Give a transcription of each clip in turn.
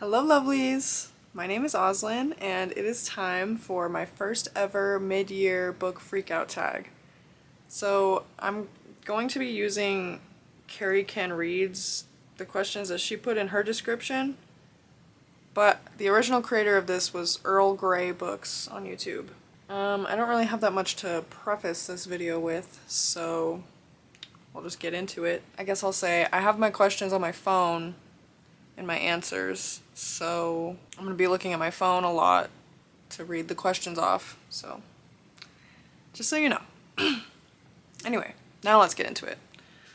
Hello lovelies! My name is Oslin and it is time for my first ever mid-year book freakout tag. So I'm going to be using Cari Can Read's the questions that she put in her description, but the original creator of this was Earl Grey Books on YouTube. I don't really have that much to preface this video with, so we'll just get into it. I guess I'll say I have my questions on my phone and my answers, so I'm gonna be looking at my phone a lot to read the questions off, so just so you know. Anyway, now let's get into it.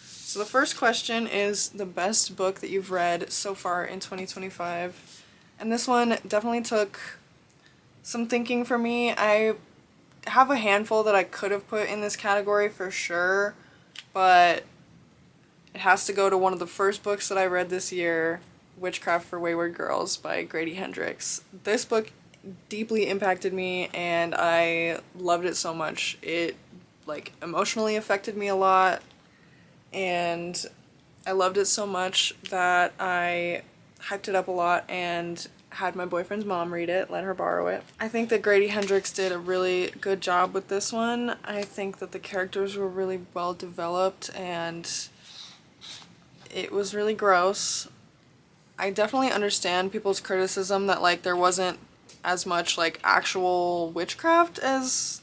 So the first question is the best book that you've read so far in 2025, and this one definitely took some thinking for me. I have a handful that I could have put in this category for sure, but it has to go to one of the first books that I read this year, Witchcraft for Wayward Girls by Grady Hendrix. This book deeply impacted me and I loved it so much. It emotionally affected me a lot and I loved it so much that I hyped it up a lot and had my boyfriend's mom read it, let her borrow it. I think that Grady Hendrix did a really good job with this one. I think that the characters were really well developed and it was really gross. I definitely understand people's criticism that there wasn't as much actual witchcraft as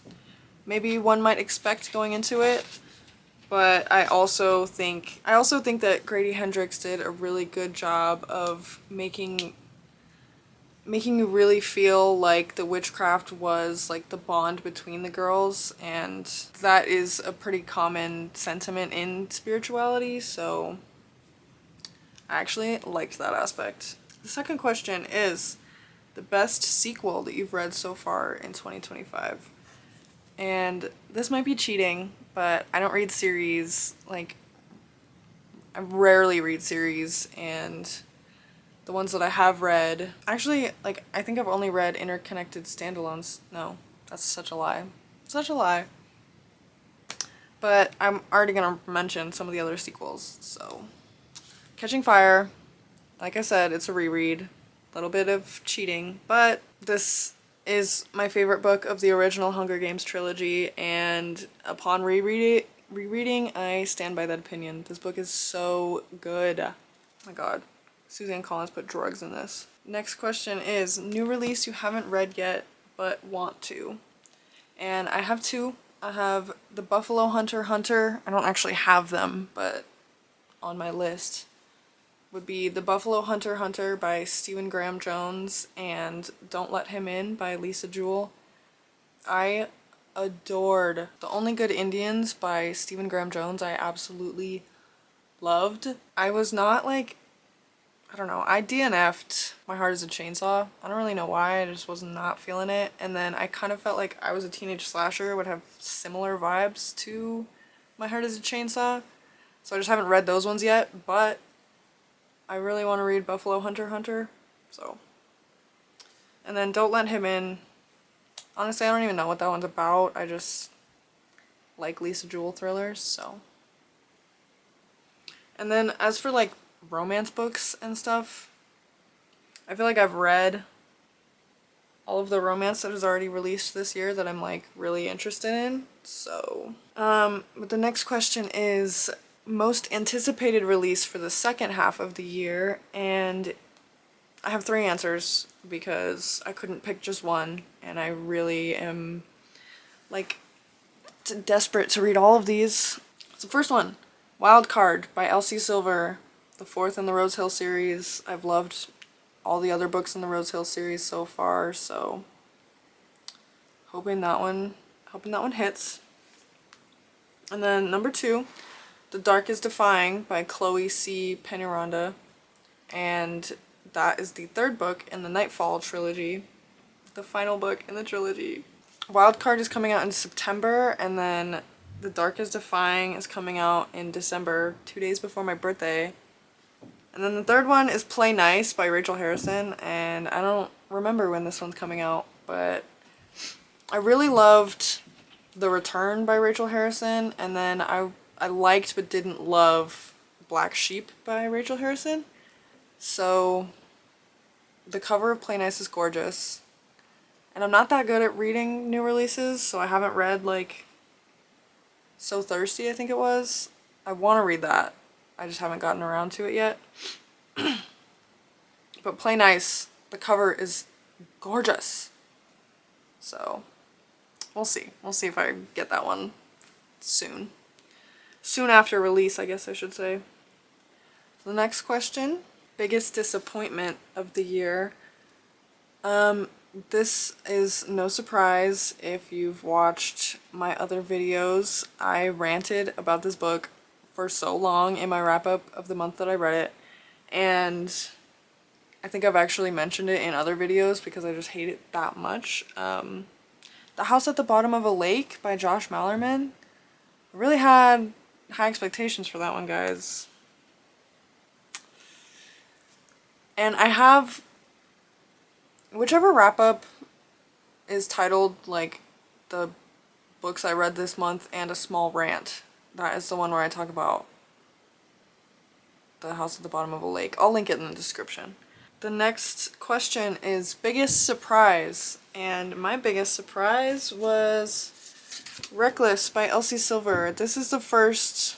maybe one might expect going into it. But I also think that Grady Hendrix did a really good job of making you really feel like the witchcraft was the bond between the girls, and that is a pretty common sentiment in spirituality, so I actually liked that aspect. The second question is the best sequel that you've read so far in 2025. And this might be cheating, but I don't read series. I rarely read series, and the ones that I have read, actually, I think I've only read interconnected standalones. No, that's such a lie. Such a lie. But I'm already gonna mention some of the other sequels, so. Catching Fire, like I said, it's a reread, a little bit of cheating, but this is my favorite book of the original Hunger Games trilogy, and upon rereading, I stand by that opinion. This book is so good. Oh my god, Suzanne Collins put drugs in this. Next question is, new release you haven't read yet, but want to. And I have two. I have The Buffalo Hunter. I don't actually have them, but on my list would be The Buffalo Hunter by Stephen Graham Jones and Don't Let Him In by Lisa Jewell. I adored The Only Good Indians by Stephen Graham Jones. I absolutely loved. I was not I don't know, I DNF'd My Heart is a Chainsaw. I don't really know why, I just was not feeling it. And then I kind of felt like I Was a Teenage Slasher would have similar vibes to My Heart is a Chainsaw. So I just haven't read those ones yet, but I really want to read Buffalo Hunter, so. And then Don't Let Him In. Honestly, I don't even know what that one's about. I just like Lisa Jewell thrillers, so. And then as for romance books and stuff, I feel like I've read all of the romance that is already released this year that I'm really interested in, so. But the next question is most anticipated release for the second half of the year, and I have three answers because I couldn't pick just one, and I really am desperate to read all of these. So first one, Wild Card by Elsie Silver, the fourth in the Rose Hill series. I've loved all the other books in the Rose Hill series so far, so hoping that one hits. And then number two, The Dark is Defying by Chloe C. Pennyronda, and that is the third book in the Nightfall trilogy, the final book in the trilogy. Wildcard is coming out in September, and then The Dark is Defying is coming out in December, 2 days before my birthday. And then the third one is Play Nice by Rachel Harrison, and I don't remember when this one's coming out, but I really loved The Return by Rachel Harrison, and then I liked but didn't love Black Sheep by Rachel Harrison. So the cover of Play Nice is gorgeous. And I'm not that good at reading new releases, so I haven't read, like, So Thirsty, I think it was. I want to read that. I just haven't gotten around to it yet. But Play Nice, the cover is gorgeous. So, we'll see. We'll see if I get that one soon. Soon after release, I guess I should say. So the next question, biggest disappointment of the year. This is no surprise if you've watched my other videos. I ranted about this book for so long in my wrap-up of the month that I read it, and I think I've actually mentioned it in other videos because I just hate it that much. The House at the Bottom of a Lake by Josh Malerman. I really had high expectations for that one, guys. And I have whichever wrap-up is titled, like, the books I read this month and a small rant. That is the one where I talk about The House at the Bottom of a Lake. I'll link it in the description. The next question is biggest surprise. And my biggest surprise was Reckless by Elsie Silver. This is the first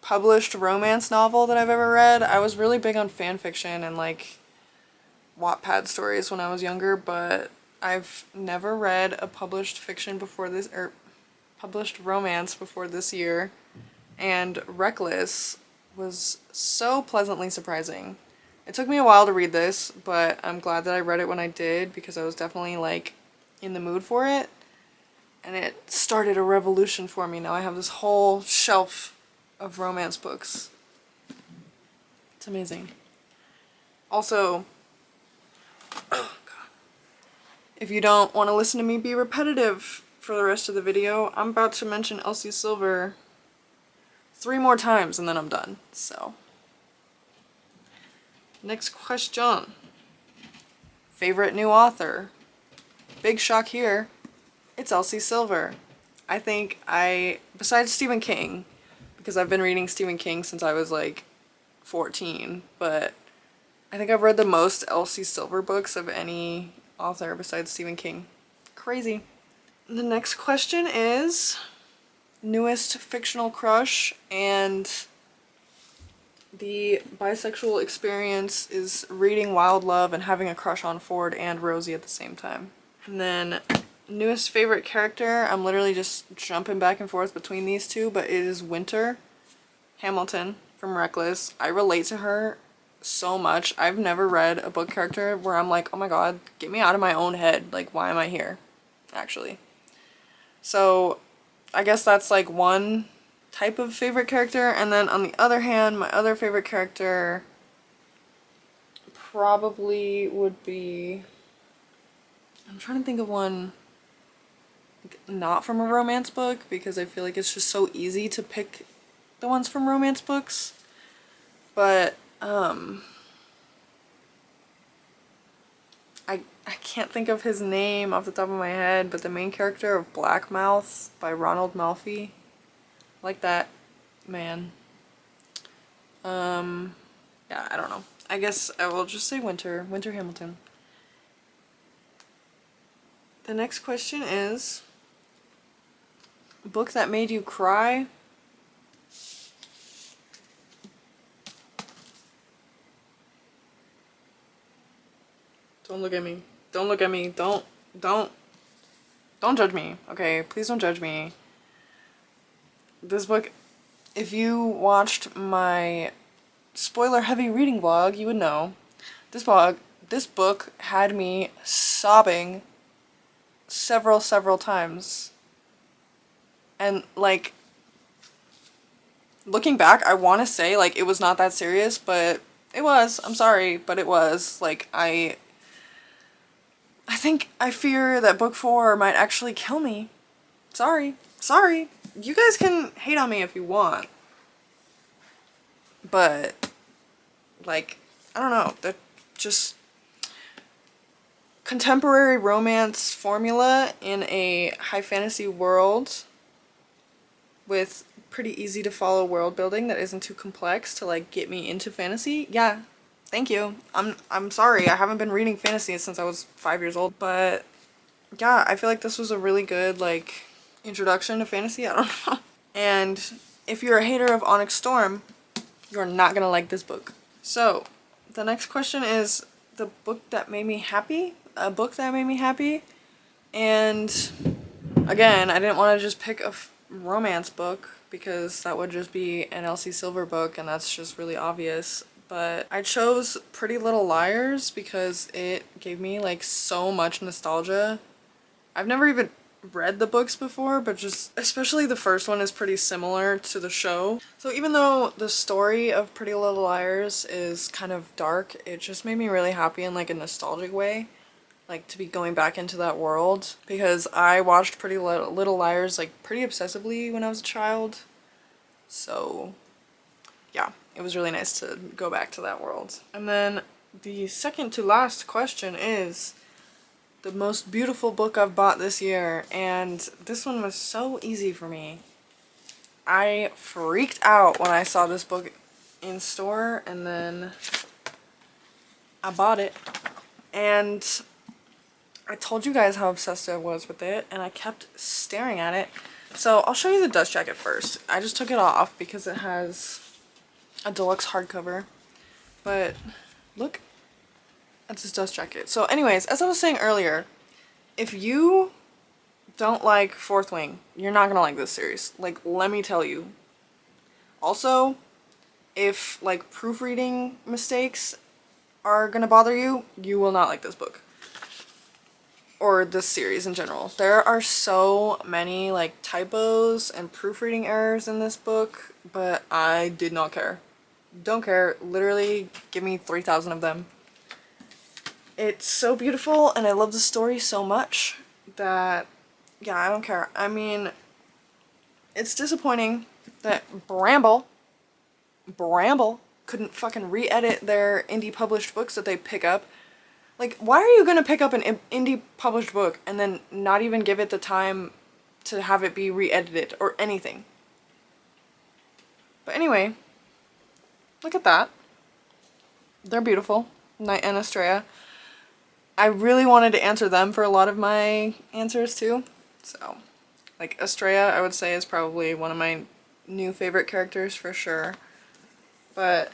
published romance novel that I've ever read. I was really big on fan fiction and, like, Wattpad stories when I was younger, but I've never read a published fiction before this, or published romance before this year, and Reckless was so pleasantly surprising. It took me a while to read this, but I'm glad that I read it when I did because I was definitely, like, in the mood for it, and it started a revolution for me. Now I have this whole shelf of romance books. It's amazing. Also, oh God. If you don't want to listen to me be repetitive for the rest of the video, I'm about to mention Elsie Silver 3 more times and then I'm done. So, next question. Favorite new author? Big shock here. It's Elsie Silver. I think besides Stephen King, because I've been reading Stephen King since I was like 14, but I think I've read the most Elsie Silver books of any author besides Stephen King. Crazy. The next question is newest fictional crush, and the bisexual experience is reading Wild Love and having a crush on Ford and Rosie at the same time. And then newest favorite character, I'm literally just jumping back and forth between these two, but it is Winter Hamilton from Reckless. I relate to her so much. I've never read a book character where I'm like, oh my god, get me out of my own head. Like, why am I here? Actually. So, I guess that's like one type of favorite character. And then on the other hand, my other favorite character probably would be... I'm trying to think of one not from a romance book because I feel like it's just so easy to pick the ones from romance books. But I can't think of his name off the top of my head, but the main character of Blackmouth by Ronald Malfi. Like that man. Yeah, I don't know. I guess I will just say Winter Hamilton. The next question is a book that made you cry. Don't look at me. Don't look at me. Don't judge me. Okay, please don't judge me. This book, if you watched my spoiler-heavy reading vlog, you would know. This book had me sobbing several times. And, like, looking back, I want to say, like, it was not that serious, but it was. I'm sorry, but it was. Like, I fear that book 4 might actually kill me. Sorry. You guys can hate on me if you want. But, like, I don't know. That just contemporary romance formula in a high fantasy world with pretty easy to follow world building that isn't too complex to, like, get me into fantasy. Yeah, Thank you. I'm sorry, I haven't been reading fantasy since I was 5 years old, but yeah, I feel like this was a really good, like, introduction to fantasy. I don't know. And if you're a hater of Onyx Storm, you're not gonna like this book. So, the next question is the book that made me happy. A book that made me happy. And again, I didn't want to just pick a romance book because that would just be an Elsie Silver book and that's just really obvious. But I chose Pretty Little Liars because it gave me like so much nostalgia. I've never even read the books before, but just especially the first one is pretty similar to the show. So even though the story of Pretty Little Liars is kind of dark, it just made me really happy in like a nostalgic way. Like to be going back into that world because I watched Pretty Little Liars like pretty obsessively when I was a child. So yeah, it was really nice to go back to that world. And then the second to last question is the most beautiful book I've bought this year, and this one was so easy for me. I freaked out when I saw this book in store and then I bought it, and I told you guys how obsessed I was with it and I kept staring at it. So I'll show you the dust jacket first. I just took it off because it has a deluxe hardcover, but look at this dust jacket. So anyways, as I was saying earlier, if you don't like Fourth Wing, you're not gonna like this series. Like, let me tell you. Also, if like proofreading mistakes are gonna bother you, you will not like this book. Or this series in general. There are so many like typos and proofreading errors in this book, but I did not care. Don't care. Literally, give me 3,000 of them. It's so beautiful and I love the story so much that, yeah, I don't care. I mean, it's disappointing that Bramble couldn't fucking re-edit their indie published books that they pick up. Like, why are you gonna pick up an indie published book and then not even give it the time to have it be re-edited or anything? But anyway, look at that. They're beautiful. Night and Estrella. I really wanted to answer them for a lot of my answers too. So, like, Estrella, I would say, is probably one of my new favorite characters for sure. But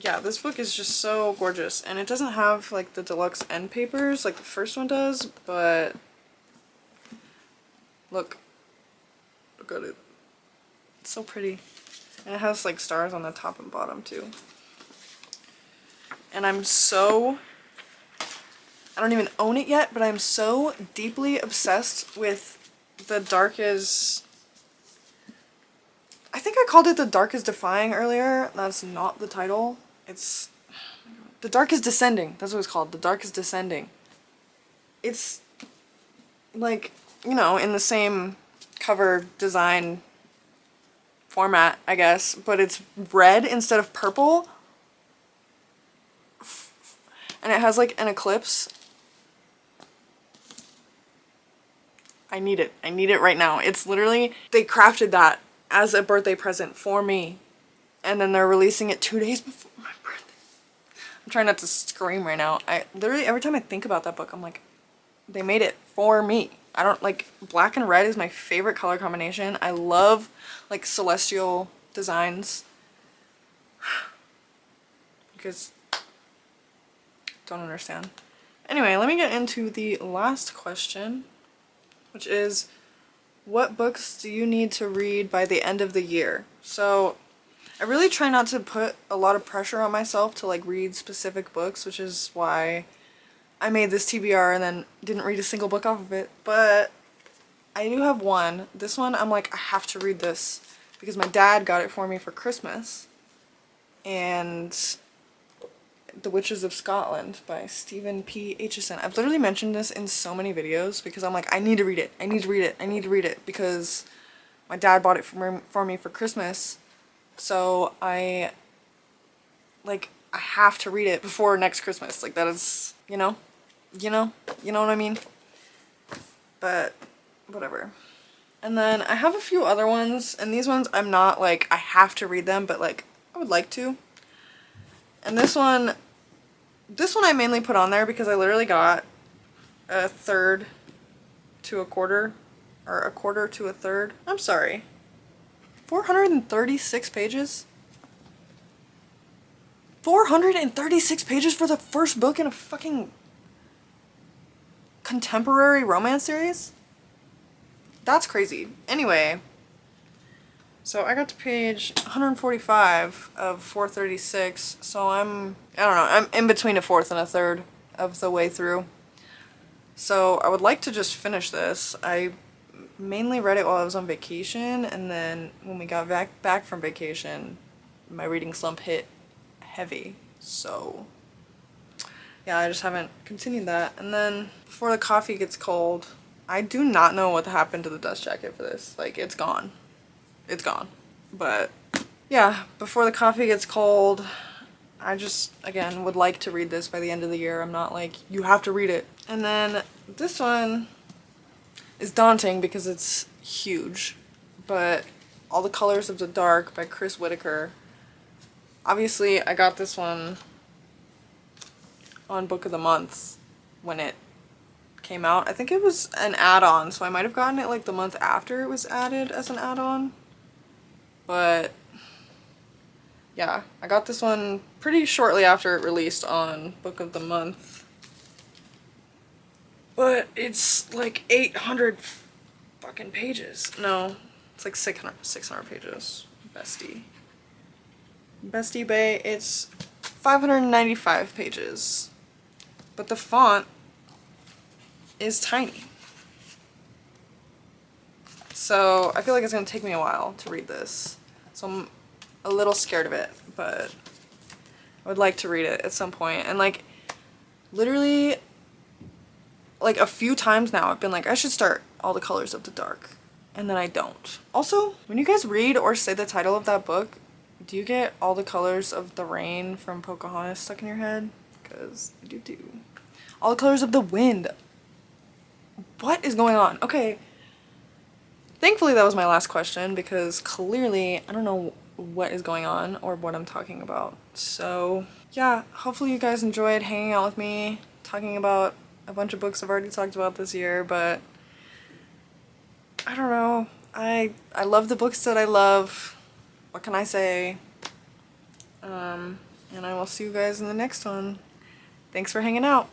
yeah, this book is just so gorgeous, and it doesn't have like the deluxe end papers like the first one does, but look at it. It's so pretty. And it has like stars on the top and bottom too. And I don't even own it yet, but I'm so deeply obsessed with The Dark is... I think I called it The Dark is Defying earlier. That's not the title. It's... The Dark is Descending. That's what it's called. The Dark is Descending. It's like, you know, in the same cover design format, I guess, but it's red instead of purple. And it has like an eclipse. I need it. I need it right now. It's literally, they crafted that as a birthday present for me. And then they're releasing it 2 days before my birthday. I'm trying not to scream right now. I literally, every time I think about that book, I'm like, they made it for me. I don't, like, black and red is my favorite color combination. I love, like, celestial designs. Because, don't understand. Anyway, let me get into the last question, which is, what books do you need to read by the end of the year? So, I really try not to put a lot of pressure on myself to like read specific books, which is why I made this TBR and then didn't read a single book off of it. But I do have one. This one, I'm like, I have to read this because my dad got it for me for Christmas. And The Witches of Scotland by Stephen P. Aitchison. I've literally mentioned this in so many videos because I'm like, I need to read it. I need to read it. I need to read it because my dad bought it for me for Christmas. So I have to read it before next Christmas. Like, that is, you know what I mean? But whatever. And then I have a few other ones, and these ones I'm not like, I have to read them, but like, I would like to. And this one, This one I mainly put on there because I literally got a third to a quarter, or a quarter to a third. I'm sorry. 436 pages? 436 pages for the first book in a fucking contemporary romance series? That's crazy. Anyway, so I got to page 145 of 436, so I don't know, I'm in between a fourth and a third of the way through. So I would like to just finish this. I mainly read it while I was on vacation, and then when we got back from vacation, my reading slump hit heavy. So yeah, I just haven't continued that. And then before the coffee gets cold, I do not know what happened to the dust jacket for this. Like, it's gone. It's gone. But yeah, before the coffee gets cold, I just, again, would like to read this by the end of the year. I'm not like, you have to read it. And then this one is daunting because it's huge, but All the Colors of the Dark by Chris Whitaker. Obviously, I got this one on Book of the Month when it came out. I think it was an add-on, so I might have gotten it like the month after it was added as an add-on. But yeah, I got this one pretty shortly after it released on Book of the Month. But it's like 800 fucking pages. No, it's like 600 pages. Bestie Bae, it's 595 pages. But the font is tiny. So I feel like it's gonna take me a while to read this. So I'm a little scared of it, but I would like to read it at some point. And like, literally, like a few times now I've been like, I should start All the Colors of the Dark, and then I don't. Also, when you guys read or say the title of that book, do you get All the Colors of the Rain from Pocahontas stuck in your head? Because I do too. All the Colors of the Wind. What is going on? Okay. Thankfully that was my last question, because clearly I don't know what is going on or what I'm talking about. So yeah, hopefully you guys enjoyed hanging out with me, talking about a bunch of books I've already talked about this year, but I don't know. I love the books that I love. What can I say? And I will see you guys in the next one. Thanks for hanging out.